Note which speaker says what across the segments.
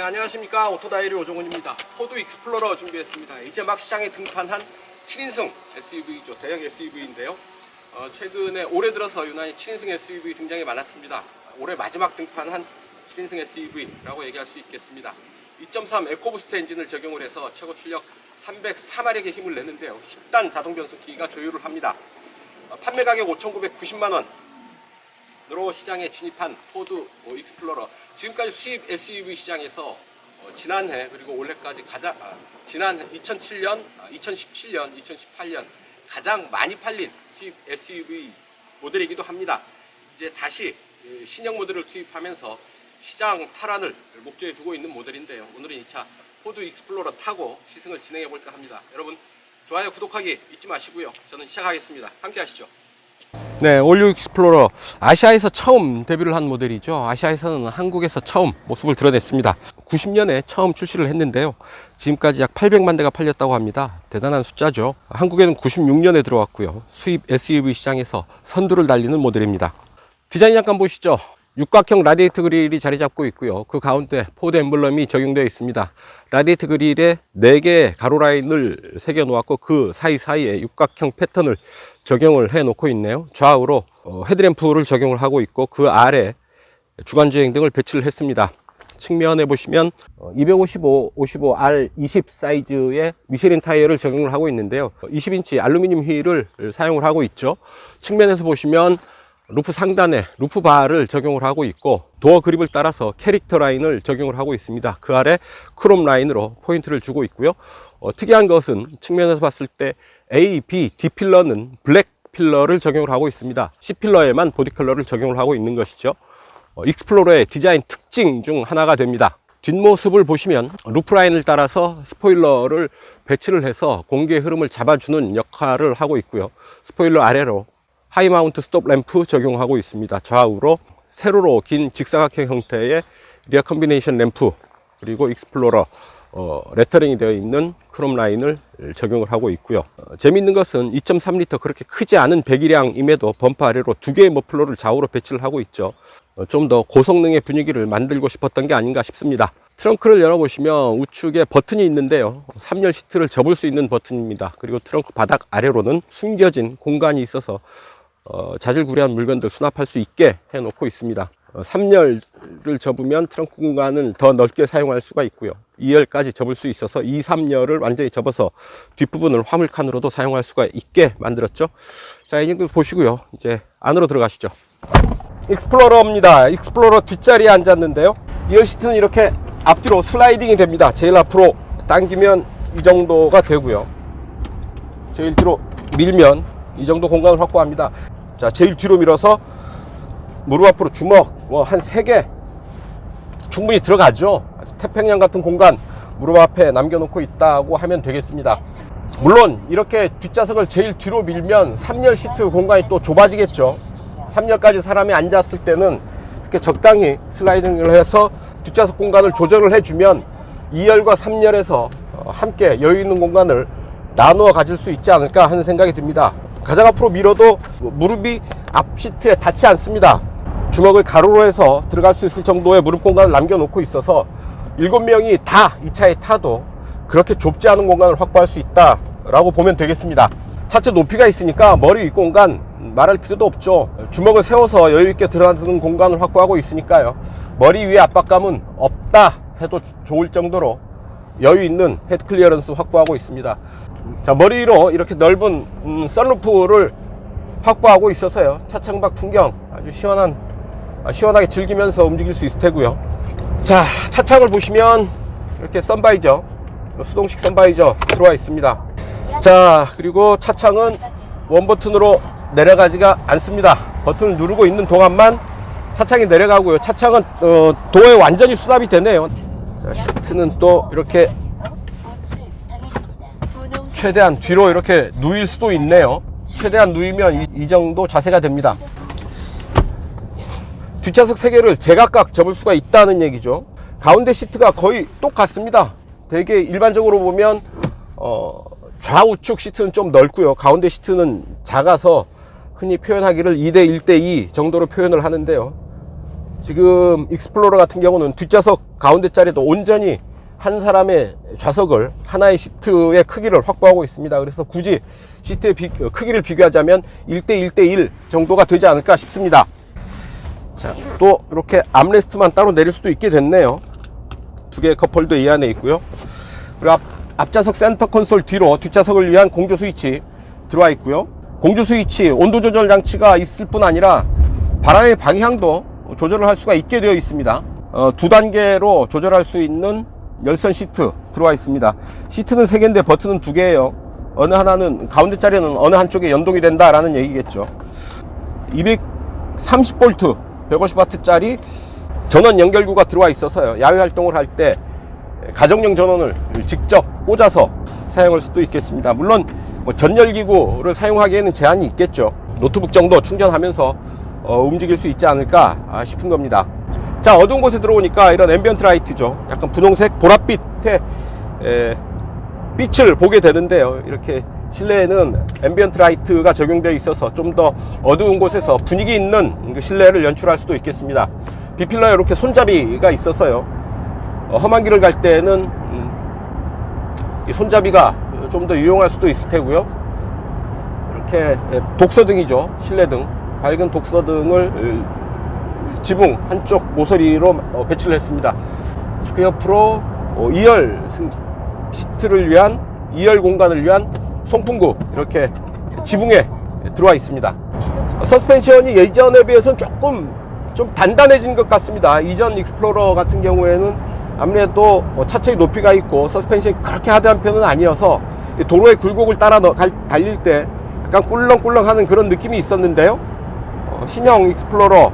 Speaker 1: 안녕하십니까. 오토다이리 오종훈입니다. 포드 익스플로러 준비했습니다. 이제 막 시장에 등판한 7인승 SUV죠. 대형 SUV인데요. 최근에 올해 들어서 유난히 7인승 SUV 등장이 많았습니다. 올해 마지막 등판한 7인승 SUV라고 얘기할 수 있겠습니다. 2.3 에코부스트 엔진을 적용을 해서 최고 출력 304마력의 힘을 내는데요. 10단 자동 변속기가 조율을 합니다. 판매 가격 5,990만원 으로 시장에 진입한 포드 익스플로러. 지금까지 수입 SUV 시장에서 지난해 그리고 올해까지 가장 지난 2007년, 2017년, 2018년 가장 많이 팔린 수입 SUV 모델이기도 합니다. 이제 다시 신형 모델을 투입하면서 시장 탈환을 목표에 두고 있는 모델인데요. 오늘은 이 차 포드 익스플로러 타고 시승을 진행해 볼까 합니다. 여러분 좋아요, 구독하기 잊지 마시고요. 저는 시작하겠습니다. 함께 하시죠. 네, 올류 익스플로러 아시아에서 처음 데뷔를 한 모델이죠. 아시아에서는 한국에서 처음 모습을 드러냈습니다. 90년에 처음 출시를 했는데요. 지금까지 약 800만 대가 팔렸다고 합니다. 대단한 숫자죠. 한국에는 96년에 들어왔고요. 수입 SUV 시장에서 선두를 달리는 모델입니다. 디자인 잠깐 보시죠. 육각형 라디에이터 그릴이 자리 잡고 있고요. 그 가운데 포드 엠블럼이 적용되어 있습니다. 라디에이터 그릴에 4개의 가로 라인을 새겨 놓았고 그 사이사이에 육각형 패턴을 적용을 해 놓고 있네요. 좌우로 헤드램프를 적용을 하고 있고 그 아래 주간주행 등을 배치를 했습니다. 측면에 보시면 255, 55, R20 사이즈의 미쉐린 타이어를 적용을 하고 있는데요. 20인치 알루미늄 휠을 사용을 하고 있죠. 측면에서 보시면 루프 상단에 루프 바를 적용을 하고 있고 도어 그립을 따라서 캐릭터 라인을 적용을 하고 있습니다. 그 아래 크롬 라인으로 포인트를 주고 있고요. 특이한 것은 측면에서 봤을 때 A, B, D 필러는 블랙 필러를 적용을 하고 있습니다. C 필러에만 보디 컬러를 적용을 하고 있는 것이죠. 익스플로러의 디자인 특징 중 하나가 됩니다. 뒷모습을 보시면 루프 라인을 따라서 스포일러를 배치를 해서 공기의 흐름을 잡아주는 역할을 하고 있고요. 스포일러 아래로 하이 마운트 스톱 램프 적용하고 있습니다. 좌우로 세로로 긴 직사각형 형태의 리어 컨비네이션 램프, 그리고 익스플로러 레터링이 되어 있는 크롬 라인을 적용을 하고 있고요. 재미있는 것은 2.3L 그렇게 크지 않은 배기량임에도 범퍼 아래로 2개의 머플러를 좌우로 배치를 하고 있죠. 좀 더 고성능의 분위기를 만들고 싶었던 게 아닌가 싶습니다. 트렁크를 열어보시면 우측에 버튼이 있는데요. 3열 시트를 접을 수 있는 버튼입니다. 그리고 트렁크 바닥 아래로는 숨겨진 공간이 있어서 자질구레한 물건들 수납할 수 있게 해 놓고 있습니다. 3열을 접으면 트렁크 공간을 더 넓게 사용할 수가 있고요. 2열까지 접을 수 있어서 2, 3열을 완전히 접어서 뒷부분을 화물칸으로도 사용할 수가 있게 만들었죠. 자, 이 정도 보시고요. 이제 안으로 들어가시죠. 익스플로러입니다. 익스플로러 뒷자리에 앉았는데요. 2열 시트는 이렇게 앞뒤로 슬라이딩이 됩니다. 제일 앞으로 당기면 이 정도가 되고요. 제일 뒤로 밀면 이 정도 공간을 확보합니다. 자, 제일 뒤로 밀어서 무릎 앞으로 주먹 한 3개 충분히 들어가죠. 태평양 같은 공간 무릎 앞에 남겨놓고 있다고 하면 되겠습니다. 물론 이렇게 뒷좌석을 제일 뒤로 밀면 3열 시트 공간이 또 좁아지겠죠. 3열까지 사람이 앉았을 때는 이렇게 적당히 슬라이딩을 해서 뒷좌석 공간을 조절을 해주면 2열과 3열에서 함께 여유 있는 공간을 나누어 가질 수 있지 않을까 하는 생각이 듭니다. 가장 앞으로 밀어도 무릎이 앞 시트에 닿지 않습니다. 주먹을 가로로 해서 들어갈 수 있을 정도의 무릎 공간을 남겨놓고 있어서 7명이 다 이 차에 타도 그렇게 좁지 않은 공간을 확보할 수 있다라고 보면 되겠습니다. 차체 높이가 있으니까 머리 윗공간 말할 필요도 없죠. 주먹을 세워서 여유있게 들어가는 공간을 확보하고 있으니까요. 머리 위에 압박감은 없다 해도 좋을 정도로 여유있는 헤드 클리어런스 확보하고 있습니다. 자, 머리 위로 이렇게 넓은 선루프를 확보하고 있어서요. 차창 밖 풍경 아주 시원하게 즐기면서 움직일 수 있을 테고요. 자, 차창을 보시면 이렇게 선바이저, 수동식 선바이저 들어와 있습니다. 자, 그리고 차창은 원버튼으로 내려가지가 않습니다. 버튼을 누르고 있는 동안만 차창이 내려가고요. 차창은 도어에 완전히 수납이 되네요. 자, 시트는 또 이렇게 최대한 뒤로 이렇게 누일 수도 있네요. 최대한 누이면 이 정도 자세가 됩니다. 뒷좌석 3개를 제각각 접을 수가 있다는 얘기죠. 가운데 시트가 거의 똑같습니다. 되게 일반적으로 보면 좌우측 시트는 좀 넓고요. 가운데 시트는 작아서 흔히 표현하기를 2대 1대 2 정도로 표현을 하는데요. 지금 익스플로러 같은 경우는 뒷좌석 가운데 자리도 온전히 한 사람의 좌석을 하나의 시트의 크기를 확보하고 있습니다. 그래서 굳이 시트의 크기를 비교하자면 1대1대1 정도가 되지 않을까 싶습니다. 자, 또 이렇게 암레스트만 따로 내릴 수도 있게 됐네요. 두 개의 컵홀더 이 안에 있고요. 그리고 앞좌석 센터 콘솔 뒤로 뒷좌석을 위한 공조 스위치 들어와 있고요. 공조 스위치 온도 조절 장치가 있을 뿐 아니라 바람의 방향도 조절을 할 수가 있게 되어 있습니다. 두 단계로 조절할 수 있는 열선 시트 들어와 있습니다. 시트는 3개인데 버튼은 2개예요. 어느 하나는 가운데 자리는 어느 한쪽에 연동이 된다라는 얘기겠죠. 230V 150W 짜리 전원 연결구가 들어와 있어서요, 야외 활동을 할 때 가정용 전원을 직접 꽂아서 사용할 수도 있겠습니다. 물론 전열기구를 사용하기에는 제한이 있겠죠. 노트북 정도 충전하면서 움직일 수 있지 않을까 싶은 겁니다. 자, 어두운 곳에 들어오니까 이런 앰비언트 라이트죠. 약간 분홍색 보랏빛의 빛을 보게 되는데요. 이렇게 실내에는 앰비언트 라이트가 적용되어 있어서 좀 더 어두운 곳에서 분위기 있는 실내를 연출할 수도 있겠습니다. B필러에 이렇게 손잡이가 있어서요, 험한 길을 갈 때는 이 손잡이가 좀 더 유용할 수도 있을 테고요. 이렇게 독서등이죠. 실내등, 밝은 독서등을 지붕 한쪽 모서리로 배치를 했습니다. 그 옆으로 2열 시트를 위한 2열 공간을 위한 송풍구 이렇게 지붕에 들어와 있습니다. 서스펜션이 예전에 비해서는 조금 좀 단단해진 것 같습니다. 이전 익스플로러 같은 경우에는 아무래도 차체의 높이가 있고 서스펜션이 그렇게 하드한 편은 아니어서 도로의 굴곡을 따라 달릴 때 약간 꿀렁꿀렁하는 그런 느낌이 있었는데요. 신형 익스플로러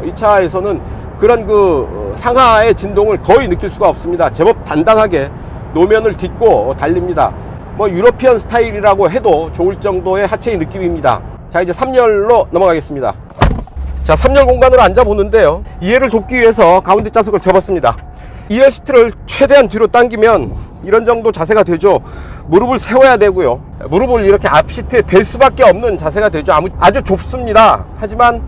Speaker 1: 이 차에서는 그런 그 상하의 진동을 거의 느낄 수가 없습니다. 제법 단단하게 노면을 딛고 달립니다. 뭐 유러피언 스타일이라고 해도 좋을 정도의 하체의 느낌입니다. 자, 이제 3열로 넘어가겠습니다. 자, 3열 공간으로 앉아 보는데요, 이해를 돕기 위해서 가운데 좌석을 접었습니다. 2열 시트를 최대한 뒤로 당기면 이런 정도 자세가 되죠. 무릎을 세워야 되고요, 무릎을 이렇게 앞 시트에 댈 수밖에 없는 자세가 되죠. 아주 좁습니다. 하지만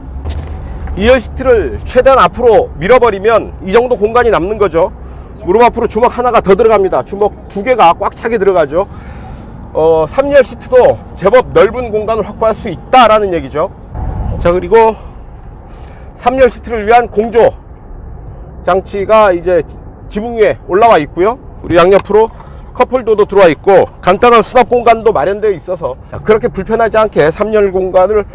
Speaker 1: 2열 시트를 최대한 앞으로 밀어버리면 이 정도 공간이 남는 거죠. 무릎 앞으로 주먹 하나가 더 들어갑니다. 주먹 2개가 꽉 차게 들어가죠. 3열 시트도 제법 넓은 공간을 확보할 수 있다라는 얘기죠. 자, 그리고 3열 시트를 위한 공조 장치가 이제 지붕 위에 올라와 있고요. 그리고 양옆으로 컵홀더도 들어와 있고 간단한 수납 공간도 마련되어 있어서 그렇게 불편하지 않게 3열 공간을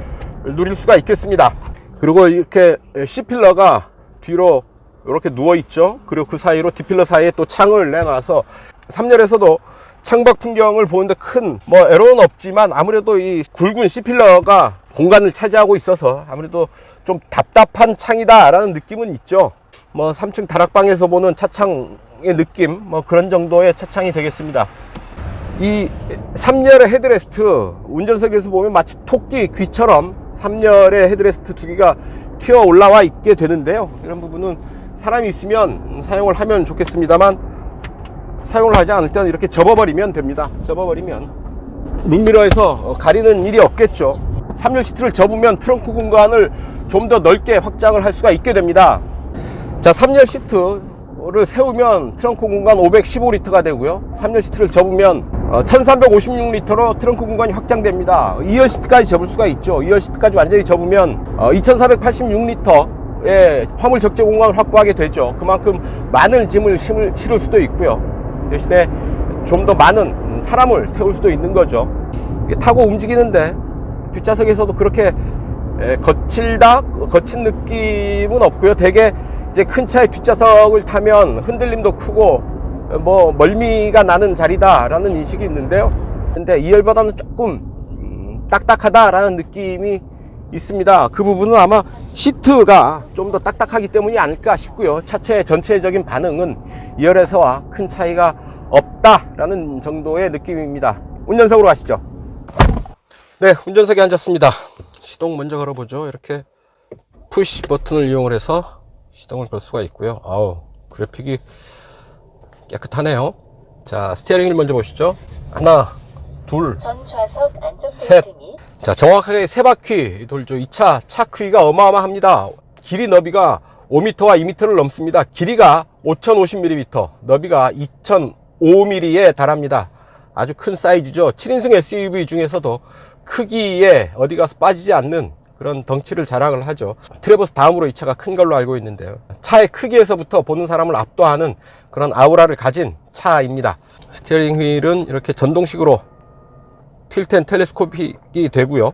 Speaker 1: 누릴 수가 있겠습니다. 그리고 이렇게 C필러가 뒤로 이렇게 누워 있죠. 그리고 그 사이로 D필러 사이에 또 창을 내놔서 3열에서도 창밖 풍경을 보는데 큰 에러는 없지만 아무래도 이 굵은 C필러가 공간을 차지하고 있어서 아무래도 좀 답답한 창이다 라는 느낌은 있죠. 3층 다락방에서 보는 차창의 느낌, 그런 정도의 차창이 되겠습니다. 이 3열의 헤드레스트, 운전석에서 보면 마치 토끼 귀처럼 3열의 헤드레스트 2개가 튀어 올라와 있게 되는데요. 이런 부분은 사람이 있으면 사용을 하면 좋겠습니다만 사용을 하지 않을 때는 이렇게 접어버리면 됩니다. 접어버리면 룸미러에서 가리는 일이 없겠죠. 3열 시트를 접으면 트렁크 공간을 좀 더 넓게 확장을 할 수가 있게 됩니다. 자, 3열 시트를 세우면 트렁크 공간 515리터가 되고요, 3열 시트를 접으면 1356리터로 트렁크 공간이 확장됩니다. 2열 시트까지 접을 수가 있죠. 2열 시트까지 완전히 접으면 2486리터의 화물 적재 공간을 확보하게 되죠. 그만큼 많은 짐을 실을 수도 있고요, 대신에 좀 더 많은 사람을 태울 수도 있는 거죠. 타고 움직이는데 뒷좌석에서도 그렇게 거친 느낌은 없고요. 되게 이제 큰 차의 뒷좌석을 타면 흔들림도 크고 멀미가 나는 자리다 라는 인식이 있는데요, 근데 2열보다는 조금 딱딱하다 라는 느낌이 있습니다. 그 부분은 아마 시트가 좀 더 딱딱하기 때문이 아닐까 싶고요, 차체의 전체적인 반응은 2열에서와 큰 차이가 없다 라는 정도의 느낌입니다. 운전석으로 가시죠. 네, 운전석에 앉았습니다. 시동 먼저 걸어보죠. 이렇게 푸시 버튼을 이용을 해서 시동을 걸 수가 있고요. 아우, 그래픽이 깨끗하네요. 자, 스티어링을 먼저 보시죠. 하나, 둘, 셋. 자, 정확하게 3바퀴 돌죠. 이 차 크기가 어마어마합니다. 길이 너비가 5m와 2m를 넘습니다. 길이가 5050mm, 너비가 2005mm에 달합니다. 아주 큰 사이즈죠. 7인승 SUV 중에서도 크기에 어디 가서 빠지지 않는 그런 덩치를 자랑을 하죠. 트래버스 다음으로 이 차가 큰 걸로 알고 있는데요. 차의 크기에서부터 보는 사람을 압도하는 그런 아우라를 가진 차입니다. 스티어링 휠은 이렇게 전동식으로 틸트 앤 텔레스코픽이 되고요.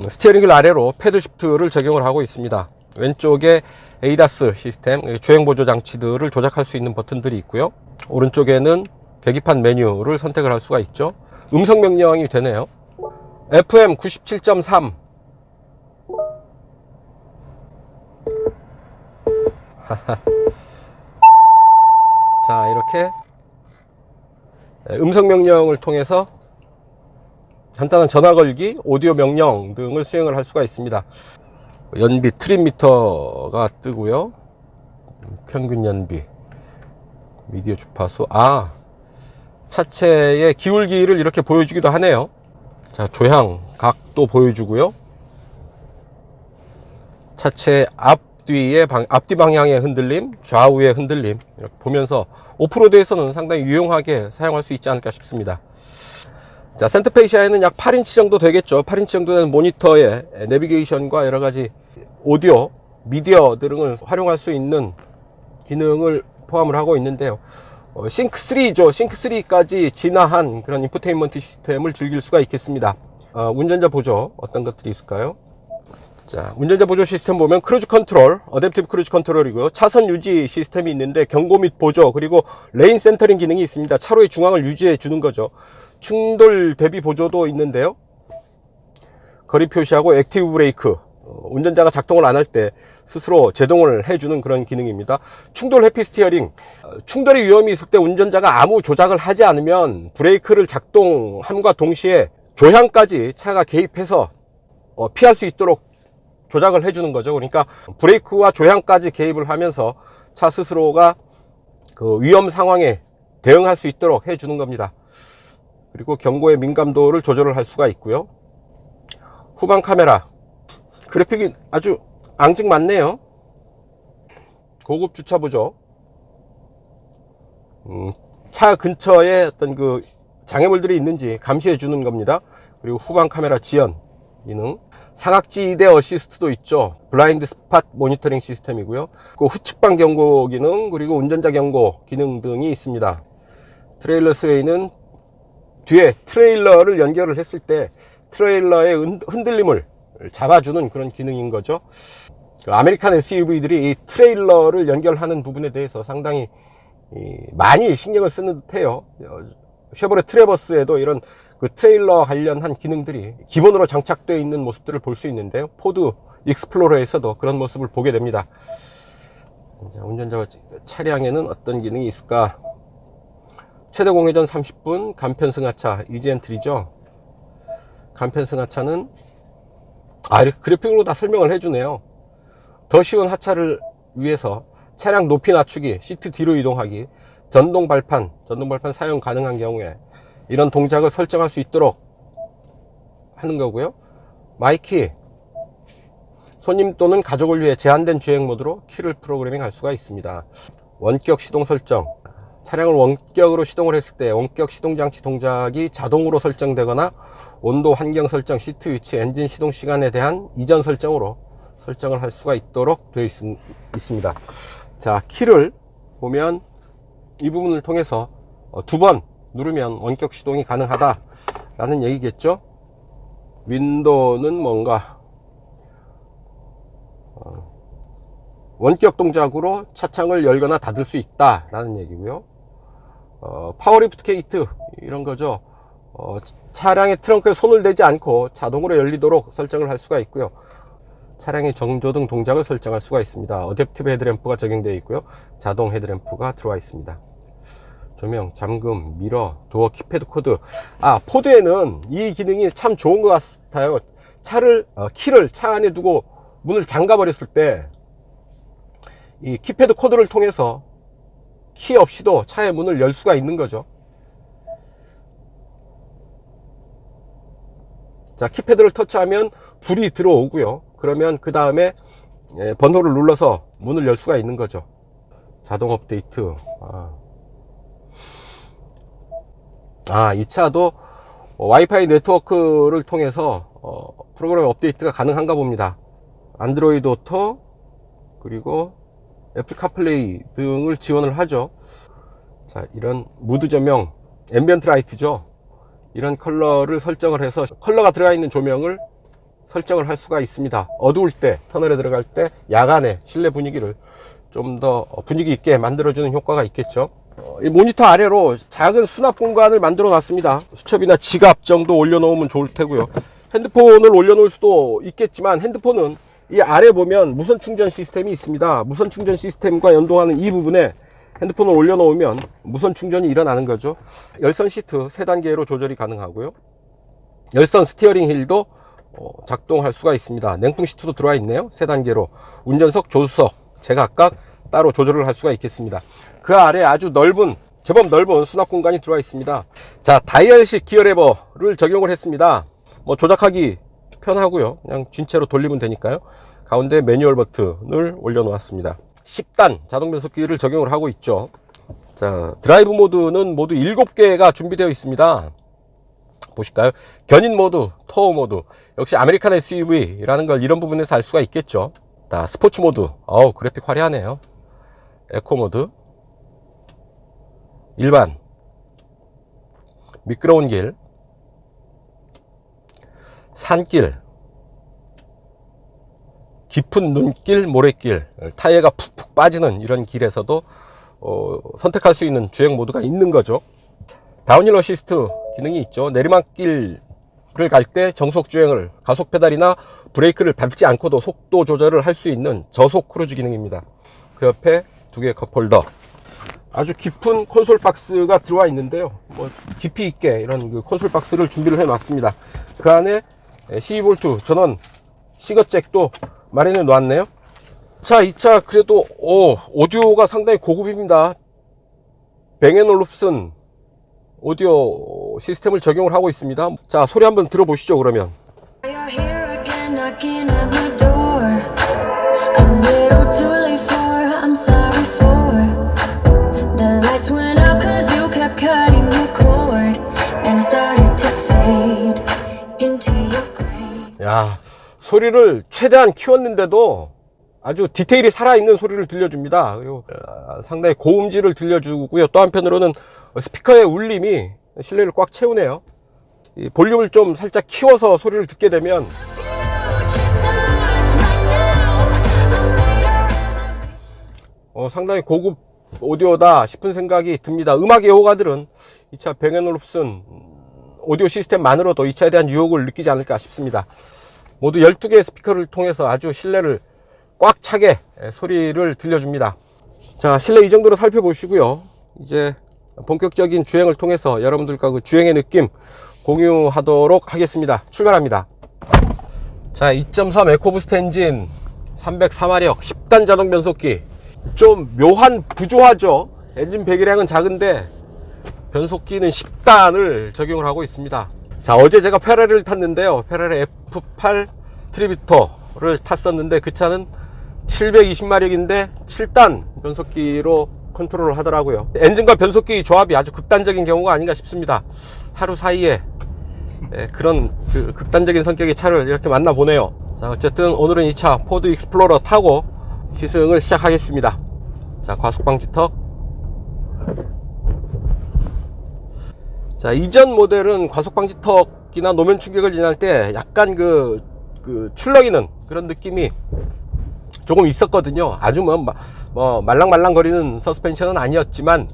Speaker 1: 스티어링 휠 아래로 패드 시프트를 적용을 하고 있습니다. 왼쪽에 ADAS 시스템, 주행보조 장치들을 조작할 수 있는 버튼들이 있고요. 오른쪽에는 계기판 메뉴를 선택을 할 수가 있죠. 음성 명령이 되네요. FM 97.3 자, 이렇게 음성 명령을 통해서 간단한 전화 걸기, 오디오 명령 등을 수행을 할 수가 있습니다. 연비 트림 미터가 뜨고요. 평균 연비, 미디어 주파수, 차체의 기울기를 이렇게 보여주기도 하네요. 자, 조향 각도 보여주고요. 차체 앞뒤 방향의 흔들림, 좌우의 흔들림 이렇게 보면서 오프로드에서는 상당히 유용하게 사용할 수 있지 않을까 싶습니다. 자, 센터페시아에는 약 8인치 정도 되겠죠. 8인치 정도 되는 모니터에 내비게이션과 여러가지 오디오, 미디어 등을 활용할 수 있는 기능을 포함을 하고 있는데요. 싱크3죠. 싱크3까지 진화한 그런 인포테인먼트 시스템을 즐길 수가 있겠습니다. 운전자 보조 어떤 것들이 있을까요? 자, 운전자 보조 시스템 보면 크루즈 컨트롤, 어댑티브 크루즈 컨트롤이고요. 차선 유지 시스템이 있는데 경고 및 보조, 그리고 레인 센터링 기능이 있습니다. 차로의 중앙을 유지해 주는 거죠. 충돌 대비 보조도 있는데요. 거리 표시하고 액티브 브레이크, 운전자가 작동을 안 할 때 스스로 제동을 해주는 그런 기능입니다. 충돌 해피 스티어링, 충돌의 위험이 있을 때 운전자가 아무 조작을 하지 않으면 브레이크를 작동함과 동시에 조향까지 차가 개입해서 피할 수 있도록 조작을 해주는 거죠. 그러니까 브레이크와 조향까지 개입을 하면서 차 스스로가 그 위험 상황에 대응할 수 있도록 해주는 겁니다. 그리고 경고의 민감도를 조절을 할 수가 있고요. 후방 카메라, 그래픽이 아주 앙증맞네요. 고급 주차 보조, 차 근처에 어떤 그 장애물들이 있는지 감시해 주는 겁니다. 그리고 후방 카메라 지연 기능, 사각지대 어시스트도 있죠. 블라인드 스팟 모니터링 시스템이고요. 그 후측방 경고 기능, 그리고 운전자 경고 기능 등이 있습니다. 트레일러 스웨이는 뒤에 트레일러를 연결을 했을 때 트레일러의 흔들림을 잡아주는 그런 기능인 거죠. 아메리칸 SUV들이 이 트레일러를 연결하는 부분에 대해서 상당히 많이 신경을 쓰는 듯해요. 쉐보레 트래버스에도 이런 그 트레일러 관련한 기능들이 기본으로 장착되어 있는 모습들을 볼 수 있는데요. 포드 익스플로러에서도 그런 모습을 보게 됩니다. 운전자 차량에는 어떤 기능이 있을까? 최대 공회전 30분, 간편 승하차, 이지 엔트리죠. 간편 승하차는 그래픽으로 다 설명을 해주네요. 더 쉬운 하차를 위해서 차량 높이 낮추기, 시트 뒤로 이동하기, 전동 발판 사용 가능한 경우에 이런 동작을 설정할 수 있도록 하는 거고요. 마이키, 손님 또는 가족을 위해 제한된 주행 모드로 키를 프로그래밍 할 수가 있습니다. 원격 시동 설정, 차량을 원격으로 시동을 했을 때 원격 시동장치 동작이 자동으로 설정되거나 온도, 환경 설정, 시트 위치, 엔진 시동 시간에 대한 이전 설정으로 설정을 할 수가 있도록 되어 있습니다. 자, 키를 보면 이 부분을 통해서 2번 누르면 원격 시동이 가능하다 라는 얘기겠죠. 윈도우는 뭔가 원격 동작으로 차창을 열거나 닫을 수 있다 라는 얘기고요. 파워리프트 게이트 이런 거죠. 차량의 트렁크에 손을 대지 않고 자동으로 열리도록 설정을 할 수가 있고요. 차량의 정조등 동작을 설정할 수가 있습니다. 어댑티브 헤드램프가 적용되어 있고요. 자동 헤드램프가 들어와 있습니다. 조명, 잠금, 미러, 도어 키패드 코드. 포드에는 이 기능이 참 좋은 것 같아요. 키를 차 안에 두고 문을 잠가 버렸을 때 이 키패드 코드를 통해서 키 없이도 차의 문을 열 수가 있는 거죠. 자, 키패드를 터치하면 불이 들어오고요. 그러면 그 다음에 번호를 눌러서 문을 열 수가 있는 거죠. 자동 업데이트. 이 차도 와이파이 네트워크를 통해서 프로그램 업데이트가 가능한가 봅니다. 안드로이드 오토 그리고 애플 카플레이 등을 지원을 하죠. 자, 이런 무드 조명, 앰비언트 라이트죠. 이런 컬러를 설정을 해서 컬러가 들어가 있는 조명을 설정을 할 수가 있습니다. 어두울 때, 터널에 들어갈 때 야간에 실내 분위기를 좀 더 분위기 있게 만들어주는 효과가 있겠죠. 이 모니터 아래로 작은 수납 공간을 만들어 놨습니다. 수첩이나 지갑 정도 올려놓으면 좋을 테고요. 핸드폰을 올려놓을 수도 있겠지만 핸드폰은 이 아래 보면 무선 충전 시스템이 있습니다. 무선 충전 시스템과 연동하는 이 부분에 핸드폰을 올려놓으면 무선 충전이 일어나는 거죠. 열선 시트 3단계로 조절이 가능하고요. 열선 스티어링 휠도 작동할 수가 있습니다. 냉풍 시트도 들어와 있네요. 3단계로 운전석, 조수석 제각각 따로 조절을 할 수가 있겠습니다. 그 아래 아주 넓은, 제법 넓은 수납 공간이 들어와 있습니다. 자, 다이얼식 기어 레버를 적용을 했습니다. 조작하기 편하고요. 그냥 쥔채로 돌리면 되니까요. 가운데 매뉴얼 버튼을 올려놓았습니다. 10단 자동 변속기를 적용을 하고 있죠. 자, 드라이브 모드는 모두 7개가 준비되어 있습니다. 보실까요? 견인 모드, 터어 모드. 역시 아메리칸 SUV라는 걸 이런 부분에서 알 수가 있겠죠. 자, 스포츠 모드. 그래픽 화려하네요. 에코 모드. 일반. 미끄러운 길. 산길. 깊은 눈길, 모래길, 타이어가 푹푹 빠지는 이런 길에서도 선택할 수 있는 주행 모드가 있는 거죠. 다운힐 어시스트 기능이 있죠. 내리막길을 갈 때 정속 주행을, 가속 페달이나 브레이크를 밟지 않고도 속도 조절을 할 수 있는 저속 크루즈 기능입니다. 그 옆에 2개의 컵홀더, 아주 깊은 콘솔 박스가 들어와 있는데요. 깊이 있게 이런 그 콘솔 박스를 준비를 해 놨습니다. 그 안에 12V 전원 시거잭도 마련해 놓았네요. 자, 이 차 그래도 오디오가 상당히 고급입니다. 뱅앤올룹슨 오디오 시스템을 적용을 하고 있습니다. 자, 소리 한번 들어보시죠. 그러면 야, 소리를 최대한 키웠는데도 아주 디테일이 살아있는 소리를 들려줍니다. 그리고 상당히 고음질을 들려주고요. 또 한편으로는 스피커의 울림이 실내를 꽉 채우네요. 이 볼륨을 좀 살짝 키워서 소리를 듣게 되면 상당히 고급 오디오다 싶은 생각이 듭니다. 음악 애호가들은 이 차 뱅앤올룹슨 오디오 시스템만으로도 이 차에 대한 유혹을 느끼지 않을까 싶습니다. 모두 12개의 스피커를 통해서 아주 실내를 꽉 차게 소리를 들려줍니다. 자, 실내 이 정도로 살펴보시고요. 이제 본격적인 주행을 통해서 여러분들과 그 주행의 느낌 공유하도록 하겠습니다. 출발합니다. 자, 2.3 에코부스트 엔진 304마력 10단 자동 변속기. 좀 묘한 부조하죠. 엔진 배기량은 작은데 변속기는 10단을 적용을 하고 있습니다. 자, 어제 제가 페라리를 탔는데요. 페라리 F8 트리비토를 탔었는데 그 차는 720마력인데 7단 변속기로 컨트롤을 하더라고요. 엔진과 변속기 조합이 아주 극단적인 경우가 아닌가 싶습니다. 하루 사이에 그런 극단적인 성격의 차를 이렇게 만나보네요. 자, 어쨌든 오늘은 이 차 포드 익스플로러 타고 시승을 시작하겠습니다. 자, 과속방지턱. 자, 이전 모델은 과속방지턱이나 노면 충격을 지날 때 약간 그 출렁이는 그런 느낌이 조금 있었거든요. 아주 말랑말랑거리는 서스펜션은 아니었지만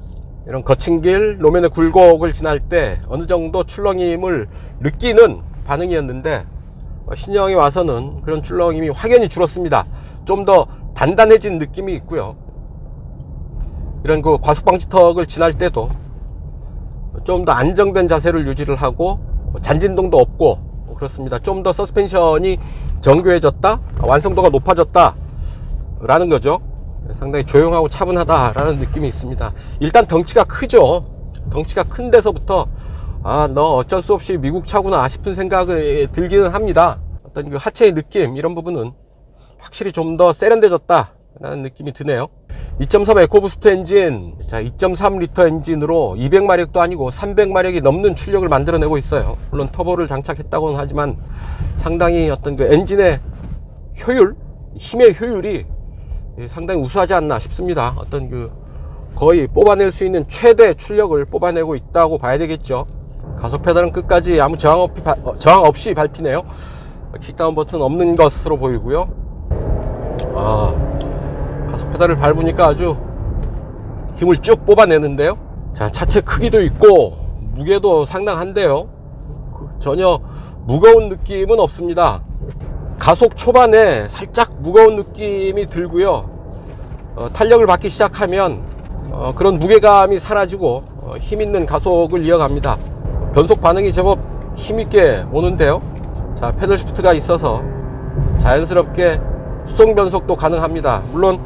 Speaker 1: 이런 거친 길, 노면의 굴곡을 지날 때 어느 정도 출렁임을 느끼는 반응이었는데 신형에 와서는 그런 출렁임이 확연히 줄었습니다. 좀 더 단단해진 느낌이 있고요. 이런 그 과속방지턱을 지날 때도 좀 더 안정된 자세를 유지를 하고 잔진동도 없고 그렇습니다. 좀 더 서스펜션이 정교해졌다, 완성도가 높아졌다 라는 거죠. 상당히 조용하고 차분하다 라는 느낌이 있습니다. 일단 덩치가 크죠. 덩치가 큰 데서부터 너 어쩔 수 없이 미국 차구나 싶은 생각이 들기는 합니다. 어떤 그 하체의 느낌, 이런 부분은 확실히 좀 더 세련돼졌다 라는 느낌이 드네요. 2.3 에코부스트 엔진, 자 2.3리터 엔진으로 200마력도 아니고 300마력이 넘는 출력을 만들어내고 있어요. 물론 터보를 장착했다고는 하지만 상당히 어떤 그 엔진의 효율, 힘의 효율이 상당히 우수하지 않나 싶습니다. 어떤 그 거의 뽑아낼 수 있는 최대 출력을 뽑아내고 있다고 봐야 되겠죠. 가속 페달은 끝까지 아무 저항 없이 밟히네요. 킥다운 버튼 없는 것으로 보이고요. 가속 페달을 밟으니까 아주 힘을 쭉 뽑아내는데요. 자, 차체 크기도 있고 무게도 상당한데요. 전혀 무거운 느낌은 없습니다. 가속 초반에 살짝 무거운 느낌이 들고요. 탄력을 받기 시작하면 그런 무게감이 사라지고 힘있는 가속을 이어갑니다. 변속 반응이 제법 힘있게 오는데요. 자, 패들 시프트가 있어서 자연스럽게 수동 변속도 가능합니다. 물론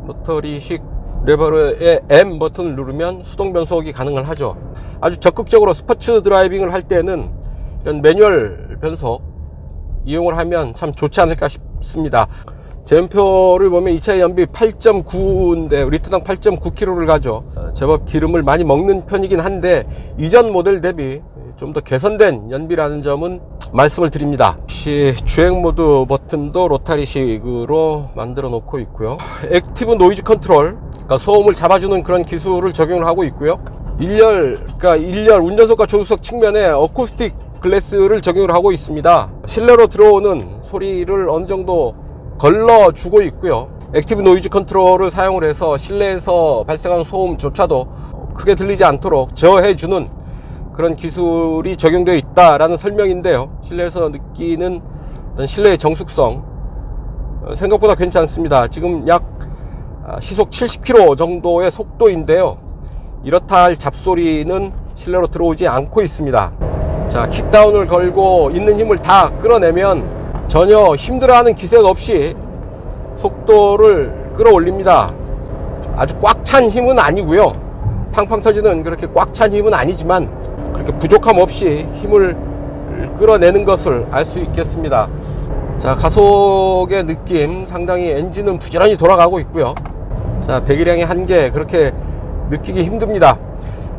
Speaker 1: 로터리식 레버의 M 버튼을 누르면 수동 변속이 가능을 하죠. 아주 적극적으로 스포츠 드라이빙을 할 때는 이런 매뉴얼 변속 이용을 하면 참 좋지 않을까 싶습니다. 제연표를 보면 이 차의 연비 8.9인데 리터당 8.9km를 가죠. 제법 기름을 많이 먹는 편이긴 한데 이전 모델 대비 좀 더 개선된 연비라는 점은 말씀을 드립니다. 역시 주행 모드 버튼도 로타리식으로 만들어 놓고 있고요. 액티브 노이즈 컨트롤, 그러니까 소음을 잡아주는 그런 기술을 적용을 하고 있고요. 그러니까 1열 운전석과 조수석 측면에 어쿠스틱 글래스를 적용을 하고 있습니다. 실내로 들어오는 소리를 어느 정도 걸러주고 있고요. 액티브 노이즈 컨트롤을 사용을 해서 실내에서 발생하는 소음조차도 크게 들리지 않도록 제어해주는 그런 기술이 적용되어 있다라는 설명인데요. 실내에서 느끼는 어떤 실내의 정숙성 생각보다 괜찮습니다. 지금 약 시속 70km 정도의 속도인데요. 이렇다 할 잡소리는 실내로 들어오지 않고 있습니다. 자, 킥다운을 걸고 있는 힘을 다 끌어내면 전혀 힘들어하는 기색 없이 속도를 끌어올립니다. 아주 꽉 찬 힘은 아니고요. 팡팡 터지는 그렇게 꽉 찬 힘은 아니지만 그렇게 부족함 없이 힘을 끌어내는 것을 알 수 있겠습니다. 자, 가속의 느낌, 상당히 엔진은 부지런히 돌아가고 있고요. 자, 배기량의 한계 그렇게 느끼기 힘듭니다.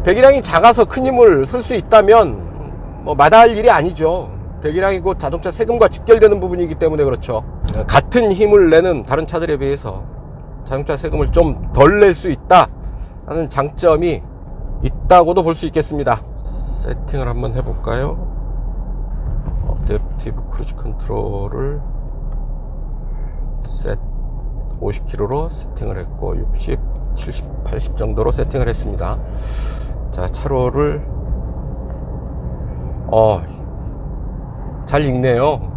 Speaker 1: 배기량이 작아서 큰 힘을 쓸 수 있다면 마다할 일이 아니죠. 배기량이 곧 자동차 세금과 직결되는 부분이기 때문에 그렇죠. 같은 힘을 내는 다른 차들에 비해서 자동차 세금을 좀 덜 낼 수 있다 하는 장점이 있다고도 볼 수 있겠습니다. 세팅을 한번 해볼까요? 어댑티브 크루즈 컨트롤을 50km로 세팅을 했고 60, 70, 80 정도로 세팅을 했습니다. 자, 차로를 잘 읽네요.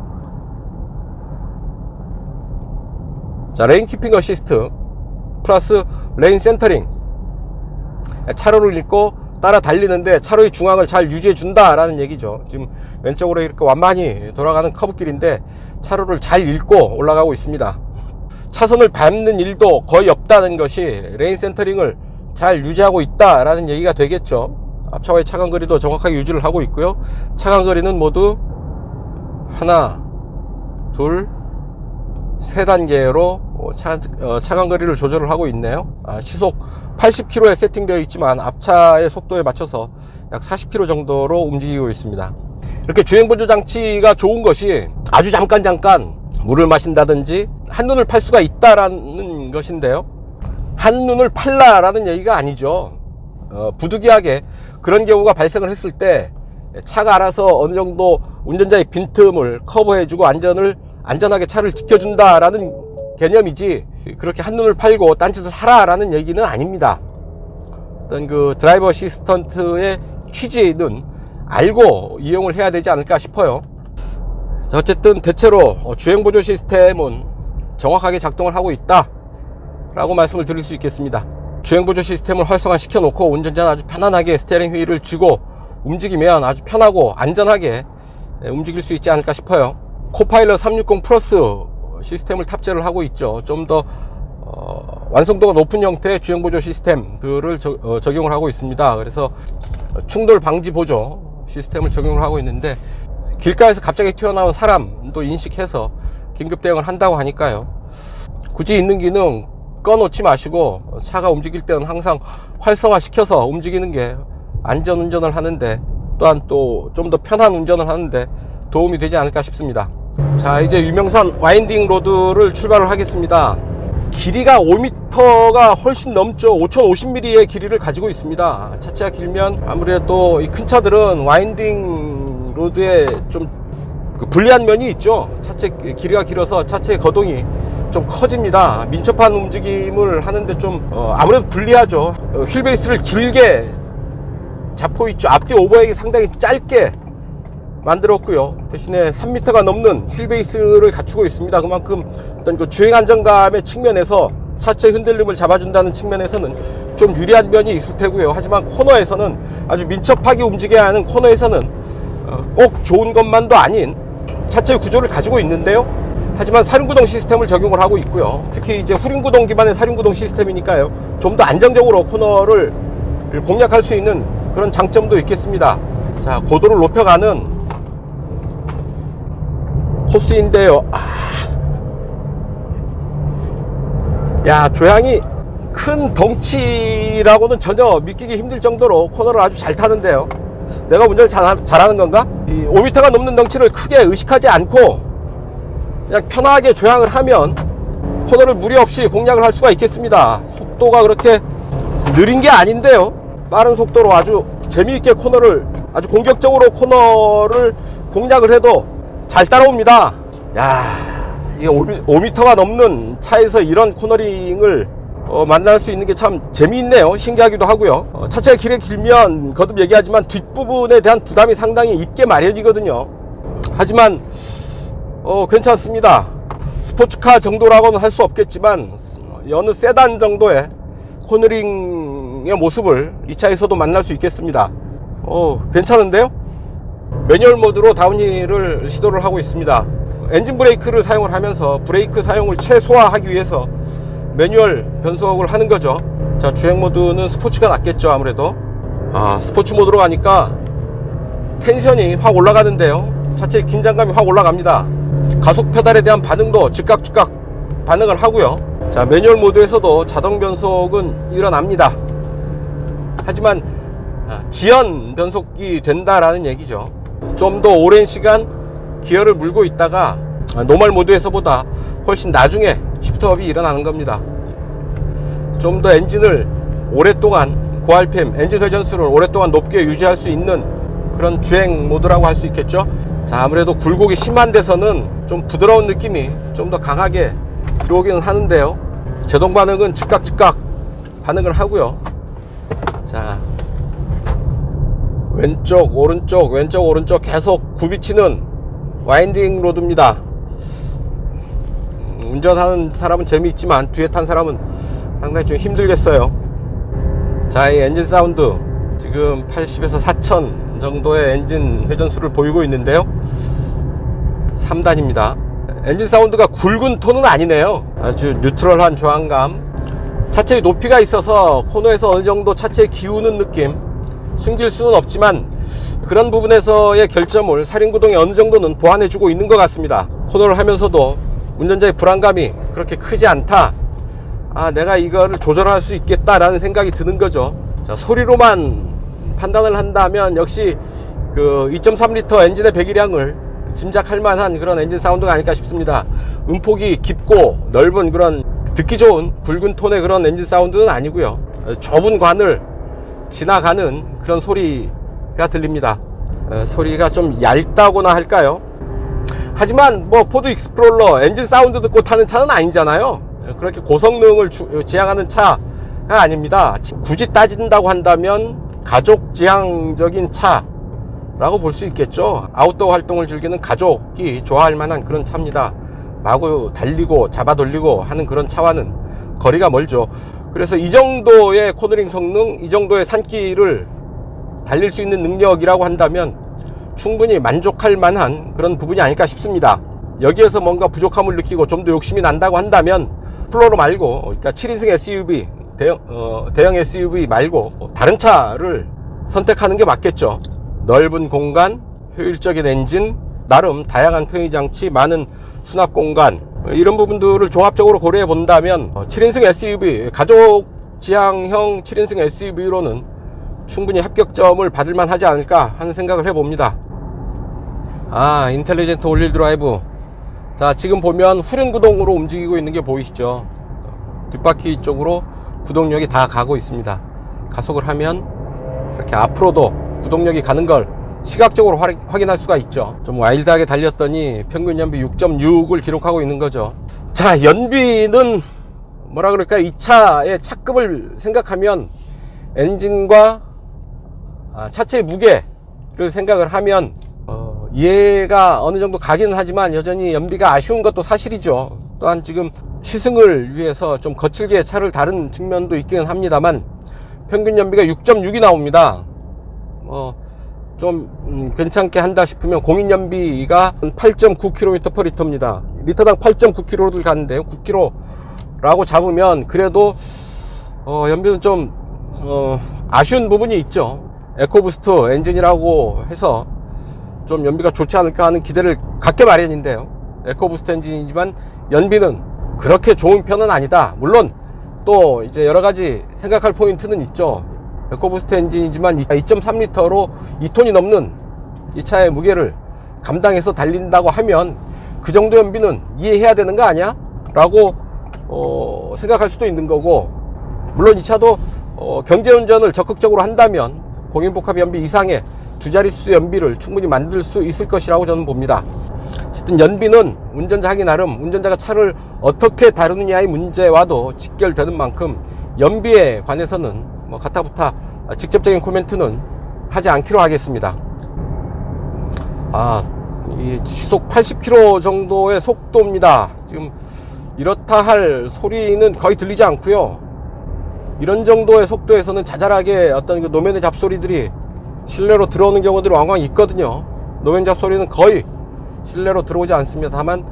Speaker 1: 자, 레인 키핑 어시스트 플러스 레인 센터링, 차로를 읽고 따라 달리는데 차로의 중앙을 잘 유지해 준다라는 얘기죠. 지금 왼쪽으로 이렇게 완만히 돌아가는 커브길인데 차로를 잘 읽고 올라가고 있습니다. 차선을 밟는 일도 거의 없다는 것이 레인 센터링을 잘 유지하고 있다라는 얘기가 되겠죠. 앞차와의 차간 거리도 정확하게 유지를 하고 있고요. 차간 거리는 모두 하나, 둘, 세 단계로 차간 거리를 조절을 하고 있네요. 시속 80km에 세팅되어 있지만 앞차의 속도에 맞춰서 약 40km 정도로 움직이고 있습니다. 이렇게 주행 보조 장치가 좋은 것이 아주 잠깐 물을 마신다든지 한눈을 팔 수가 있다라는 것인데요. 한눈을 팔라라는 얘기가 아니죠. 부득이하게 그런 경우가 발생을 했을 때 차가 알아서 어느 정도 운전자의 빈틈을 커버해주고 안전하게 차를 지켜준다라는 개념이지, 그렇게 한눈을 팔고 딴짓을 하라라는 얘기는 아닙니다. 어떤 그 드라이버 어시스턴트의 취지는 알고 이용을 해야 되지 않을까 싶어요. 자, 어쨌든 대체로 주행 보조 시스템은 정확하게 작동을 하고 있다 라고 말씀을 드릴 수 있겠습니다. 주행 보조 시스템을 활성화 시켜 놓고 운전자는 아주 편안하게 스티어링 휠을 쥐고 움직이면 아주 편하고 안전하게 움직일 수 있지 않을까 싶어요. 코파일럿 360 플러스 시스템을 탑재를 하고 있죠. 좀 더 완성도가 높은 형태의 주행 보조 시스템들을 적용을 하고 있습니다. 그래서 충돌 방지 보조 시스템을 적용을 하고 있는데, 길가에서 갑자기 튀어나온 사람도 인식해서 긴급 대응을 한다고 하니까요. 굳이 있는 기능 꺼놓지 마시고 차가 움직일 때는 항상 활성화 시켜서 움직이는 게 안전 운전을 하는데, 또한 또 좀 더 편한 운전을 하는데 도움이 되지 않을까 싶습니다. 자, 이제 유명산 와인딩 로드를 출발을 하겠습니다. 길이가 5m가 훨씬 넘죠. 5050mm의 길이를 가지고 있습니다. 차체가 길면 아무래도 이 큰 차들은 와인딩 로드에 좀 불리한 면이 있죠. 차체 길이가 길어서 차체의 거동이 좀 커집니다. 민첩한 움직임을 하는데 좀 아무래도 불리하죠. 휠베이스를 길게 잡고 있죠. 앞뒤 오버액이 상당히 짧게 만들었고요. 대신에 3m가 넘는 휠베이스를 갖추고 있습니다. 그만큼 어떤 그 주행 안정감의 측면에서 차체 흔들림을 잡아준다는 측면에서는 좀 유리한 면이 있을 테고요. 하지만 코너에서는, 아주 민첩하게 움직여야 하는 코너에서는 꼭 좋은 것만도 아닌 차체의 구조를 가지고 있는데요. 하지만 사륜구동 시스템을 적용을 하고 있고요. 특히 이제 후륜구동 기반의 사륜구동 시스템이니까요, 좀 더 안정적으로 코너를 공략할 수 있는 그런 장점도 있겠습니다. 자, 고도를 높여가는 코스인데요. 야, 조향이 큰 덩치라고는 전혀 믿기기 힘들 정도로 코너를 아주 잘 타는데요. 내가 운전을 잘하는 건가? 이 5m가 넘는 덩치를 크게 의식하지 않고 그냥 편하게 조향을 하면 코너를 무리 없이 공략을 할 수가 있겠습니다. 속도가 그렇게 느린 게 아닌데요, 빠른 속도로 아주 재미있게 코너를, 아주 공격적으로 코너를 공략을 해도 잘 따라옵니다. 야, 이게 5m가 넘는 차에서 이런 코너링을 만날 수 있는 게 참 재미있네요. 신기하기도 하고요. 차체가 길게 길면 거듭 얘기하지만 뒷부분에 대한 부담이 상당히 있게 마련이거든요. 하지만 괜찮습니다. 스포츠카 정도라고는 할 수 없겠지만 어느 세단 정도의 코너링의 모습을 이 차에서도 만날 수 있겠습니다. 괜찮은데요? 매뉴얼 모드로 다운힐을 시도를 하고 있습니다. 엔진 브레이크를 사용을 하면서 브레이크 사용을 최소화하기 위해서 매뉴얼 변속을 하는 거죠. 자, 주행 모드는 스포츠가 낫겠죠. 아무래도 스포츠 모드로 가니까 텐션이 확 올라가는데요, 차체의 긴장감이 확 올라갑니다. 가속 페달에 대한 반응도 즉각 반응을 하고요. 자, 매뉴얼 모드에서도 자동 변속은 일어납니다. 하지만 지연 변속이 된다라는 얘기죠. 좀 더 오랜 시간 기어를 물고 있다가 노멀 모드에서보다 훨씬 나중에 시프트업이 일어나는 겁니다. 좀 더 엔진을 오랫동안, 고RPM 엔진 회전수를 오랫동안 높게 유지할 수 있는 그런 주행 모드라고 할 수 있겠죠. 자, 아무래도 굴곡이 심한 데서는 좀 부드러운 느낌이 좀 더 강하게 들어오기는 하는데요, 제동 반응은 즉각 반응을 하고요. 자, 왼쪽 오른쪽 계속 굽이치는 와인딩 로드입니다. 운전하는 사람은 재미있지만 뒤에 탄 사람은 상당히 좀 힘들겠어요. 자, 이 엔진 사운드 지금 80에서 4000 정도의 엔진 회전수를 보이고 있는데요, 3단입니다. 엔진 사운드가 굵은 톤은 아니네요. 아주 뉴트럴한 저항감. 차체의 높이가 있어서 코너에서 어느 정도 차체에 기우는 느낌, 숨길 수는 없지만 그런 부분에서의 결점을 사륜구동이 어느 정도는 보완해주고 있는 것 같습니다. 코너를 하면서도 운전자의 불안감이 그렇게 크지 않다. 내가 이거를 조절할 수 있겠다라는 생각이 드는 거죠. 자, 소리로만 판단을 한다면 역시 그 2.3L 엔진의 배기량을 짐작할 만한 그런 엔진 사운드가 아닐까 싶습니다. 음폭이 깊고 넓은 그런 듣기 좋은 굵은 톤의 그런 엔진 사운드는 아니고요, 좁은 관을 지나가는 그런 소리가 들립니다. 소리가 좀 얇다고나 할까요? 하지만 뭐 포드 익스플로러 엔진 사운드 듣고 타는 차는 아니잖아요. 그렇게 고성능을 지향하는 차가 아닙니다. 굳이 따진다고 한다면 가족 지향적인 차라고 볼 수 있겠죠. 아웃도어 활동을 즐기는 가족이 좋아할 만한 그런 차입니다. 마구 달리고 잡아 돌리고 하는 그런 차와는 거리가 멀죠. 그래서 이 정도의 코너링 성능, 이 정도의 산길을 달릴 수 있는 능력이라고 한다면 충분히 만족할 만한 그런 부분이 아닐까 싶습니다. 여기에서 뭔가 부족함을 느끼고 좀 더 욕심이 난다고 한다면 플로로 말고, 그러니까 7인승 SUV, 대형 SUV 말고 다른 차를 선택하는 게 맞겠죠. 넓은 공간, 효율적인 엔진, 나름 다양한 편의장치, 많은 수납 공간, 이런 부분들을 종합적으로 고려해 본다면 7인승 SUV, 가족 지향형 7인승 SUV로는 충분히 합격점을 받을만 하지 않을까 하는 생각을 해봅니다. 인텔리전트 올릴 드라이브. 자, 지금 보면 후륜 구동으로 움직이고 있는 게 보이시죠? 뒷바퀴 쪽으로 구동력이 다 가고 있습니다. 가속을 하면 이렇게 앞으로도 구동력이 가는 걸 시각적으로 확인할 수가 있죠. 좀 와일드하게 달렸더니 평균 연비 6.6을 기록하고 있는 거죠. 자, 연비는 뭐라 그럴까요? 이 차의 차급을 생각하면 엔진과 차체의 무게를 생각을 하면 이해가 어느 정도 가기는 하지만 여전히 연비가 아쉬운 것도 사실이죠. 또한 지금 시승을 위해서 좀 거칠게 차를 다룬 측면도 있기는 합니다만 평균 연비가 6.6이 나옵니다. 좀 괜찮게 한다 싶으면 공인 연비가 8.9km/L입니다. 리터당 8.9km를 가는데요. 9km라고 잡으면 그래도 연비는 좀 아쉬운 부분이 있죠. 에코부스트 엔진이라고 해서 좀 연비가 좋지 않을까 하는 기대를 갖게 마련인데요. 에코부스트 엔진이지만 연비는 그렇게 좋은 편은 아니다. 물론 또 이제 여러 가지 생각할 포인트는 있죠. 에코부스트 엔진이지만 2.3L로 2톤이 넘는 이 차의 무게를 감당해서 달린다고 하면 그 정도 연비는 이해해야 되는 거 아니야? 라고 생각할 수도 있는 거고, 물론 이 차도 경제운전을 적극적으로 한다면 공인복합 연비 이상의 두 자릿수 연비를 충분히 만들 수 있을 것이라고 저는 봅니다. 어쨌든 연비는 운전자 하기 나름, 운전자가 차를 어떻게 다루느냐의 문제와도 직결되는 만큼 연비에 관해서는 가타부타 직접적인 코멘트는 하지 않기로 하겠습니다. 이 시속 80km 정도의 속도입니다. 지금 이렇다 할 소리는 거의 들리지 않고요. 이런 정도의 속도에서는 자잘하게 어떤 그 노면의 잡소리들이 실내로 들어오는 경우들이 왕왕 있거든요. 노면 잡소리는 거의 실내로 들어오지 않습니다. 다만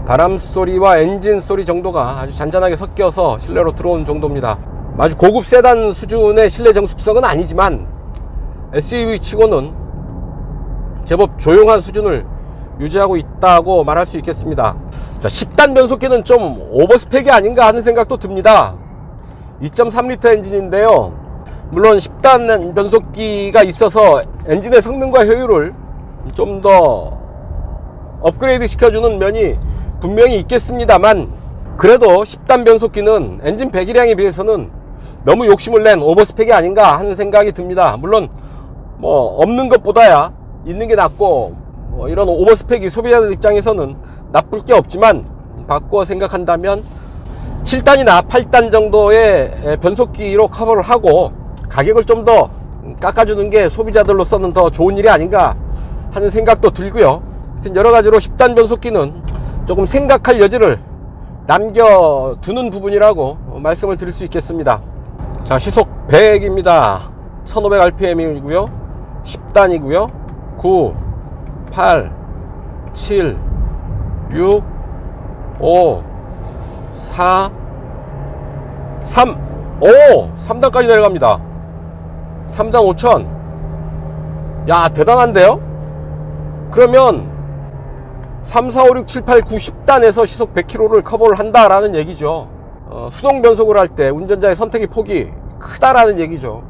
Speaker 1: 바람 소리와 엔진 소리 정도가 아주 잔잔하게 섞여서 실내로 들어오는 정도입니다. 아주 고급 세단 수준의 실내 정숙성은 아니지만 SUV 치고는 제법 조용한 수준을 유지하고 있다고 말할 수 있겠습니다. 자, 10단 변속기는 좀 오버스펙이 아닌가 하는 생각도 듭니다. 2.3L 엔진인데요. 물론 10단 변속기가 있어서 엔진의 성능과 효율을 좀 더 업그레이드 시켜주는 면이 분명히 있겠습니다만, 그래도 10단 변속기는 엔진 배기량에 비해서는 너무 욕심을 낸 오버스펙이 아닌가 하는 생각이 듭니다. 물론 없는 것보다야 있는 게 낫고, 이런 오버스펙이 소비자들 입장에서는 나쁠 게 없지만, 바꿔 생각한다면 7단이나 8단 정도의 변속기로 커버를 하고 가격을 좀 더 깎아주는 게 소비자들로서는 더 좋은 일이 아닌가 하는 생각도 들고요. 하여튼 여러 가지로 10단 변속기는 조금 생각할 여지를 남겨두는 부분이라고 말씀을 드릴 수 있겠습니다. 자, 시속 100입니다. 1500rpm이고요. 10단이고요. 9, 8, 7, 6, 5, 4, 3, 3단까지 내려갑니다. 3단 5000. 야, 대단한데요? 그러면 3, 4, 5, 6, 7, 8, 9, 10단에서 시속 100km를 커버를 한다라는 얘기죠. 수동 변속을 할 때 운전자의 선택의 폭이 크다라는 얘기죠.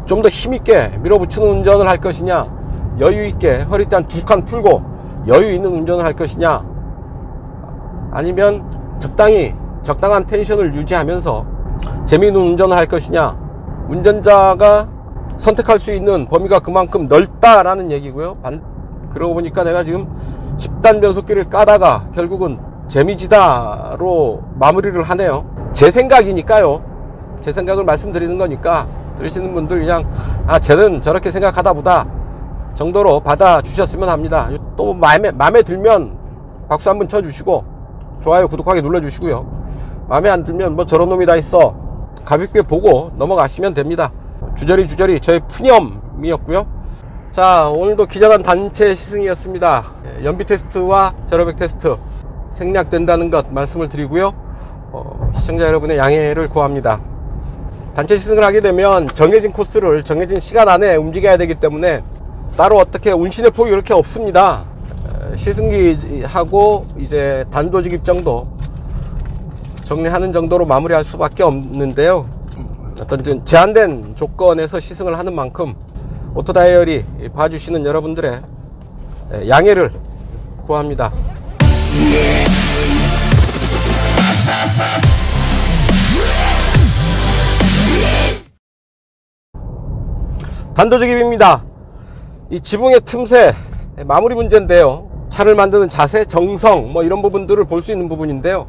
Speaker 1: 좀 더 힘있게 밀어붙이는 운전을 할 것이냐, 여유있게 허리띠 한 2칸 풀고 여유있는 운전을 할 것이냐, 아니면 적당한 텐션을 유지하면서 재미있는 운전을 할 것이냐, 운전자가 선택할 수 있는 범위가 그만큼 넓다라는 얘기고요. 그러고 보니까 내가 지금 10단 변속기를 까다가 결국은 재미지다로 마무리를 하네요. 제 생각이니까요. 제 생각을 말씀드리는 거니까 들으시는 분들 그냥 쟤는 저렇게 생각하다 보다 정도로 받아주셨으면 합니다. 또 마음에 들면 박수 한번 쳐주시고 좋아요, 구독하기 눌러주시고요. 마음에 안 들면 저런 놈이 다 있어 가볍게 보고 넘어가시면 됩니다. 주저리 저의 푸념이었고요. 자, 오늘도 기자단 단체 시승이었습니다. 연비 테스트와 제로백 테스트 생략된다는 것 말씀을 드리고요. 시청자 여러분의 양해를 구합니다. 단체 시승을 하게 되면 정해진 코스를 정해진 시간 안에 움직여야 되기 때문에 따로 어떻게 운신의 폭이 그렇게 없습니다. 시승기하고 이제 단도직입 정도 정리하는 정도로 마무리할 수밖에 없는데요. 어떤 제한된 조건에서 시승을 하는 만큼 오토다이어리 봐주시는 여러분들의 양해를 구합니다. 단도직입입니다. 이 지붕의 틈새 마무리 문제인데요. 차를 만드는 자세, 정성 뭐 이런 부분들을 볼 수 있는 부분인데요.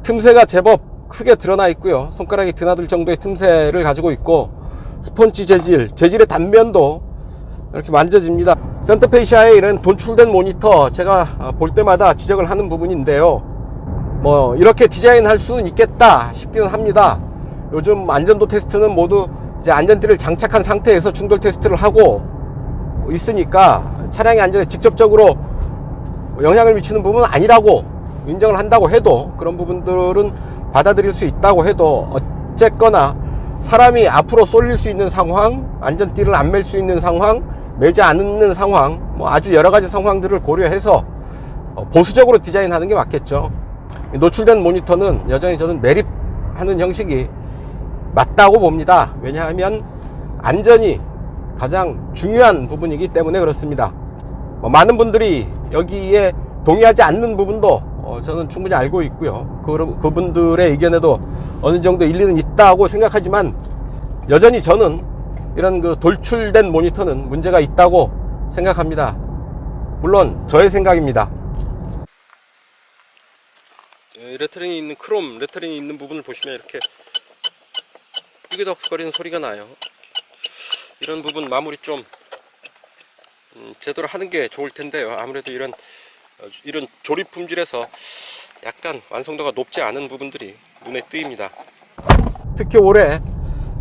Speaker 1: 틈새가 제법 크게 드러나 있고요. 손가락이 드나들 정도의 틈새를 가지고 있고, 스펀지 재질의 단면도 이렇게 만져집니다. 센터페시아에 이런 돌출된 모니터 제가 볼 때마다 지적을 하는 부분인데요. 뭐 이렇게 디자인할 수는 있겠다 싶기는 합니다. 요즘 안전도 테스트는 모두 이제 안전띠를 장착한 상태에서 충돌 테스트를 하고 있으니까 차량의 안전에 직접적으로 영향을 미치는 부분은 아니라고 인정을 한다고 해도, 그런 부분들은 받아들일 수 있다고 해도, 어쨌거나 사람이 앞으로 쏠릴 수 있는 상황, 안전띠를 안 맬 수 있는 상황, 매지 않는 상황, 뭐 아주 여러 가지 상황들을 고려해서 보수적으로 디자인하는 게 맞겠죠. 노출된 모니터는 여전히 저는 매립하는 형식이 맞다고 봅니다. 왜냐하면 안전이 가장 중요한 부분이기 때문에 그렇습니다. 많은 분들이 여기에 동의하지 않는 부분도 저는 충분히 알고 있고요. 그분들의 의견에도 어느 정도 일리는 있다고 생각하지만, 여전히 저는 이런 그 돌출된 모니터는 문제가 있다고 생각합니다. 물론 저의 생각입니다. 레터링이 있는, 크롬 레터링이 있는 부분을 보시면 이렇게 삐그덕거리는 소리가 나요. 이런 부분 마무리 좀 제대로 하는 게 좋을 텐데요. 아무래도 이런 조립 품질에서 약간 완성도가 높지 않은 부분들이 눈에 띄입니다. 특히 올해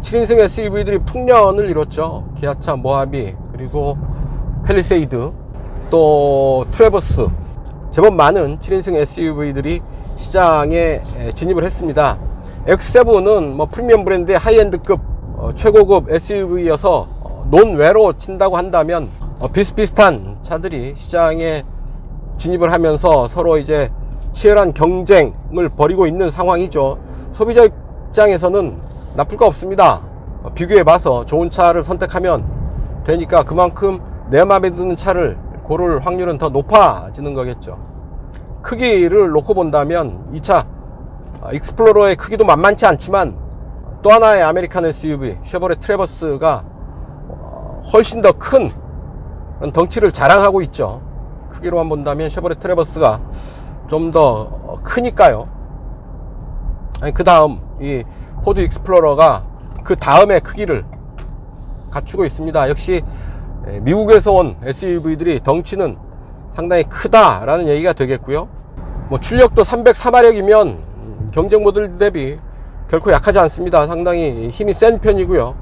Speaker 1: 7인승 SUV들이 풍년을 이뤘죠. 기아차 모하비, 그리고 팰리세이드, 또 트래버스, 제법 많은 7인승 SUV들이 시장에 진입을 했습니다. X7은 뭐 프리미엄 브랜드의 하이엔드급 최고급 SUV여서 논외로 친다고 한다면, 비슷비슷한 차들이 시장에 진입을 하면서 서로 이제 치열한 경쟁을 벌이고 있는 상황이죠. 소비자 입장에서는 나쁠 거 없습니다. 비교해 봐서 좋은 차를 선택하면 되니까 그만큼 내 마음에 드는 차를 고를 확률은 더 높아지는 거겠죠. 크기를 놓고 본다면 이 차 익스플로러의 크기도 만만치 않지만, 또 하나의 아메리칸 SUV 쉐보레 트래버스가 훨씬 더 큰 덩치를 자랑하고 있죠. 크기로만 본다면 쉐보레 트래버스가 좀 더 크니까요. 그 다음 이 포드 익스플로러가 그 다음의 크기를 갖추고 있습니다. 역시 미국에서 온 SUV들이 덩치는 상당히 크다라는 얘기가 되겠고요. 뭐 출력도 304마력이면 경쟁 모델 대비 결코 약하지 않습니다. 상당히 힘이 센 편이고요.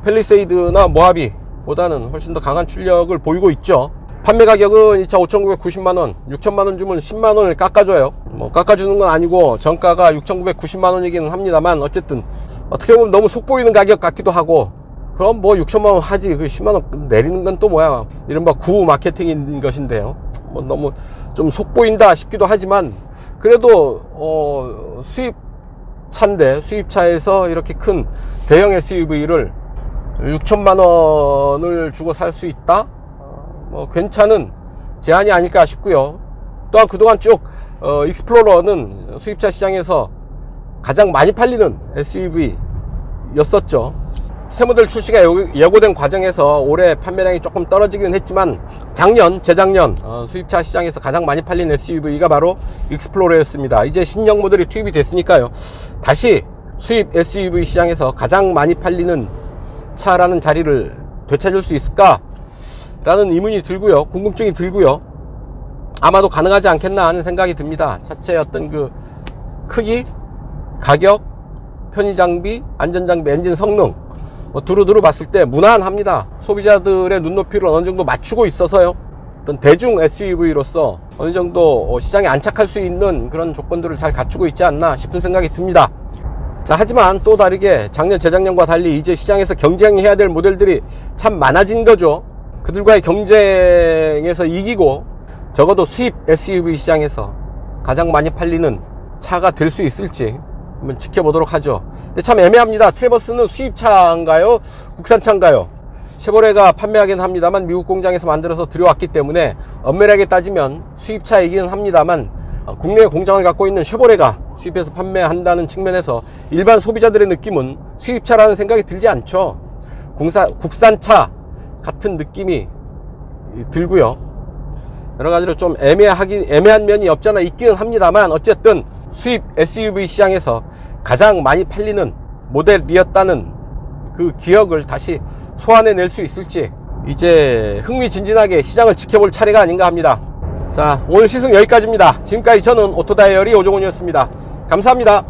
Speaker 1: 팰리세이드나 모하비 보다는 훨씬 더 강한 출력을 보이고 있죠. 판매 가격은 이 차 5,990만원, 6천만원 주면 10만원을 깎아줘요. 뭐 깎아주는 건 아니고 정가가 6,990만원이기는 합니다만, 어쨌든 어떻게 보면 너무 속보이는 가격 같기도 하고, 그럼 뭐 6천만원 하지, 그 10만원 내리는 건 또 뭐야, 이른바 구 마케팅인 것인데요. 뭐 너무 좀 속보인다 싶기도 하지만, 그래도 수입차인데, 수입차에서 이렇게 큰 대형 SUV를 6천만원을 주고 살 수 있다? 뭐 괜찮은 제한이 아닐까 싶고요. 또한 그동안 쭉 익스플로러는 수입차 시장에서 가장 많이 팔리는 SUV였었죠. 새 모델 출시가 예고된 과정에서 올해 판매량이 조금 떨어지긴 했지만, 재작년 수입차 시장에서 가장 많이 팔린 SUV가 바로 익스플로러였습니다. 이제 신형 모델이 투입이 됐으니까요, 다시 수입 SUV 시장에서 가장 많이 팔리는 차라는 자리를 되찾을 수 있을까 라는 의문이 들고요, 궁금증이 들고요. 아마도 가능하지 않겠나 하는 생각이 듭니다. 차체의 어떤 그 크기, 가격, 편의장비, 안전장비, 엔진 성능 두루두루 봤을 때 무난합니다. 소비자들의 눈높이를 어느 정도 맞추고 있어서요, 어떤 대중 SUV로서 어느 정도 시장에 안착할 수 있는 그런 조건들을 잘 갖추고 있지 않나 싶은 생각이 듭니다. 자, 하지만 또 다르게 작년, 재작년과 달리 이제 시장에서 경쟁해야 될 모델들이 참 많아진 거죠. 그들과의 경쟁에서 이기고 적어도 수입 SUV 시장에서 가장 많이 팔리는 차가 될 수 있을지 한번 지켜보도록 하죠. 근데 참 애매합니다. 트래버스는 수입차인가요? 국산차인가요? 쉐보레가 판매하긴 합니다만 미국 공장에서 만들어서 들여왔기 때문에 엄밀하게 따지면 수입차이긴 합니다만 국내 공장을 갖고 있는 쉐보레가 수입해서 판매한다는 측면에서 일반 소비자들의 느낌은 수입차라는 생각이 들지 않죠. 국산차 같은 느낌이 들고요. 여러가지로 좀 애매한 면이 없잖아 있기는 합니다만 어쨌든 수입 SUV 시장에서 가장 많이 팔리는 모델이었다는 그 기억을 다시 소환해낼 수 있을지 이제 흥미진진하게 시장을 지켜볼 차례가 아닌가 합니다. 자, 오늘 시승 여기까지입니다. 지금까지 저는 오토다이어리 오종훈이었습니다. 감사합니다.